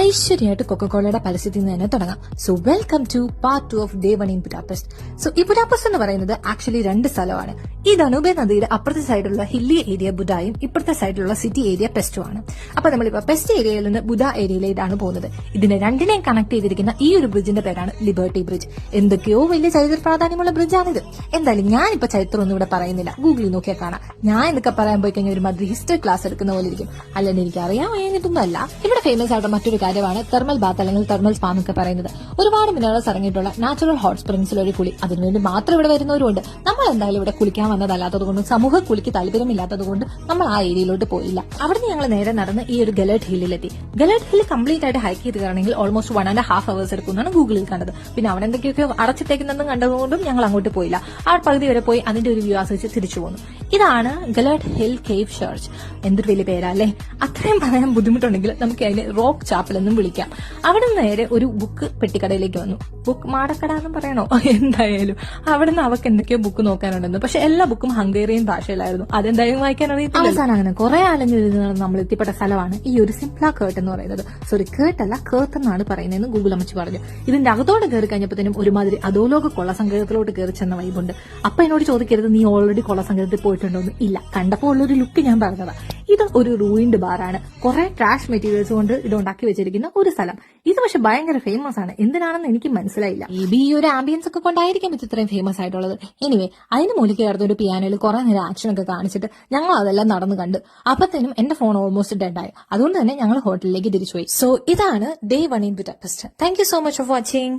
ഐശ്വര്യമായിട്ട് കൊക്കക്കോളയുടെ പരസ്യത്തിൽ നിന്ന് തന്നെ തുടങ്ങാം. So welcome to part 2 of day 1 in Budapest. So ഈ ബുഡാപെസ്റ്റ് എന്ന് പറയുന്നത് ആക്ച്വലി 2 സ്ഥലമാണ്. ഈ ദനൂബെ നദിയുടെ അപ്പുറത്തെ സൈഡിലുള്ള ഹില്ലി ഏരിയ ബുഡായും ഇപ്പുറത്തെ സൈഡിലുള്ള സിറ്റി ഏരിയ പെസ്റ്റുമാണ്. അപ്പൊ നമ്മളിപ്പോ പെസ്റ്റ് ഏരിയയിൽ നിന്ന് ബുഡ ഏരിയയിലേക്കാണ് പോകുന്നത്. ഇതിനെ രണ്ടിനെയും കണക്ട് ചെയ്തിരിക്കുന്ന ഈ ഒരു ബ്രിഡ്ജിന്റെ പേരാണ് ലിബർട്ടി ബ്രിഡ്ജ്. എന്തൊക്കെയോ വലിയ ചരിത്ര പ്രാധാന്യമുള്ള ബ്രിഡ്ജാണിത്. എന്തായാലും ഞാനിപ്പോ ചരിത്രമൊന്നും ഇവിടെ പറയുന്നില്ല, ഗൂഗിളിൽ നോക്കിയാൽ കാണാം. ഞാൻ എന്തൊക്കെ പറയാൻ പോയി കഴിഞ്ഞാൽ ഒരുമാതിരി ഹിസ്റ്ററി ക്ലാസ് എടുക്കുന്ന പോലെ ഇരിക്കും. അല്ലാണ്ട് എനിക്ക് അറിയാൻ കഴിഞ്ഞിട്ടൊന്നും അല്ല. ഇവിടെ ഫേമസ് ആയിട്ട് മറ്റൊരു കാര്യമാണ് തെർമൽ ബാത്ത് അല്ലെങ്കിൽ തെർമൽ സ്പാ എന്നൊക്കെ പറയുന്നത്. ഒരുപാട് മിനറൽസ് ഇറങ്ങിയിട്ടുള്ള നാച്ചുറൽ ഹോട്ട് സ്പ്രിംഗ്സിൽ ഒരു കുളി. അതിനുവേണ്ടി മാത്രം ഇവിടെ വരുന്നവരുണ്ട്. നമ്മൾ എന്തായാലും ഇവിടെ കുളിക്കാൻ വന്നതല്ലാത്തതുകൊണ്ടും സമൂഹ കുളിക്ക് താല്പര്യമില്ലാത്തതുകൊണ്ട് നമ്മൾ ആ ഏരിയയിലോട്ട് പോയില്ല. അവിടുന്ന് ഞങ്ങൾ നേരെ നടന്ന് ഈ ഒരു ഗലേറ്റ് ഹില്ലിലെത്തി. ഗലേറ്റ് ഹിൽ കംപ്ലീറ്റ് ആയിട്ട് ഹൈക്ക് ചെയ്ത് കയറണമെങ്കിൽ ഓൾമോസ്റ്റ് 1.5 hours എടുക്കുമെന്നാണ് ഗൂഗിളിൽ കണ്ടത്. പിന്നെ അവിടെ എന്തൊക്കെയൊക്കെ അടച്ചിട്ടേക്കുന്നതെന്നും കണ്ടതുകൊണ്ടും ഞങ്ങൾ അങ്ങോട്ട് പോയില്ല. ആ പകുതി വരെ പോയി അതിന്റെ ഒരു വ്യൂ ആസ്വദിച്ച് തിരിച്ചു പോന്നു. ഇതാണ് ഗലേറ്റ് ഹിൽ കേവ് ചർച്ച്. എന്തൊരു വലിയ പേരാ അല്ലേ? അത്രയും പറയാൻ ബുദ്ധിമുട്ടുണ്ടെങ്കിൽ നമുക്ക് അതിനെ റോക്ക് ചാപ്പൽ എന്നും വിളിക്കാം. അവിടെ നിന്ന് നേരെ ഒരു ബുക്ക് പെട്ടിക്കടയിലേക്ക് വന്നു. ബുക്ക് മാടക്കട എന്നും പറയണോ? എന്തായാലും അവിടെ നിന്ന് അവർക്ക് എന്തൊക്കെയോ ബുക്ക് നോക്കാനുണ്ടെന്ന്. പക്ഷെ എല്ലാ ബുക്കും ഹംഗേറിയൻ ഭാഷയിലായിരുന്നു. അതെന്തായാലും വായിക്കാൻ അറിയത്തില്ല. അവസാനം അങ്ങനെ കുറെ ആലഞ്ഞു നമ്മൾ എത്തിപ്പെട്ട സ്ഥലമാണ് ഈ ഒരു സിംപ്ല കേർട്ട് എന്ന് പറയുന്നത്. സോറി, കേർട്ട് അല്ല, കേർത്ത് എന്നാണ് പറയുന്നതെന്ന് ഗൂഗിൾ അമ്മച്ച് പറഞ്ഞു. ഇതിന്റെ അകത്തോടെ കയറി കഴിഞ്ഞപ്പോഴത്തേനും ഒരുമാതിരി അധോലോക കൊള്ളസങ്കേതത്തിലോട്ട് കയറി ചെന്ന വൈബുണ്ട്. അപ്പൊ എന്നോട് ചോദിക്കരുത് നീ ഓൾറെഡി കൊള്ളസങ്കേതത്തിൽ പോയിട്ടുണ്ടോന്ന്. ഇല്ല, കണ്ടപ്പോൾ ഉള്ളൊരു ലുക്ക് ഞാൻ പറഞ്ഞതാ. ഇത് ഒരു റൂയിൻഡ് ബാറാണ്. കുറെ ട്രാഷ് മെറ്റീരിയൽസ് കൊണ്ട് ഇത് ഉണ്ടാക്കി വെച്ചിരിക്കുന്ന ഒരു സ്ഥലം. ഇത് പക്ഷെ ഭയങ്കര ഫേമസ് ആണ്. എന്തിനാണെന്ന് എനിക്ക് മനസ്സിലായില്ല. ഈ ഒരു ആംബിയൻസ് ഒക്കെ കൊണ്ടായിരിക്കും ഇത് ഇത്രയും ഫേമസ് ആയിട്ടുള്ളത്. എനിവേ, അതിന് മൂലിക്ക് ചേർത്ത ഒരു പിയാനോയിൽ കുറെ നേരം ആക്ഷൻ ഒക്കെ കാണിച്ചിട്ട് ഞങ്ങൾ അതെല്ലാം നടന്നു കണ്ട്. അപ്പത്തേനും എന്റെ ഫോൺ ഓൾമോസ്റ്റ് ഡെഡ് ആയി. അതുകൊണ്ട് തന്നെ ഞങ്ങൾ ഹോട്ടലിലേക്ക് തിരിച്ചുപോയി. സോ ഇതാണ് day 1 in Budapest. Thank you so much for watching.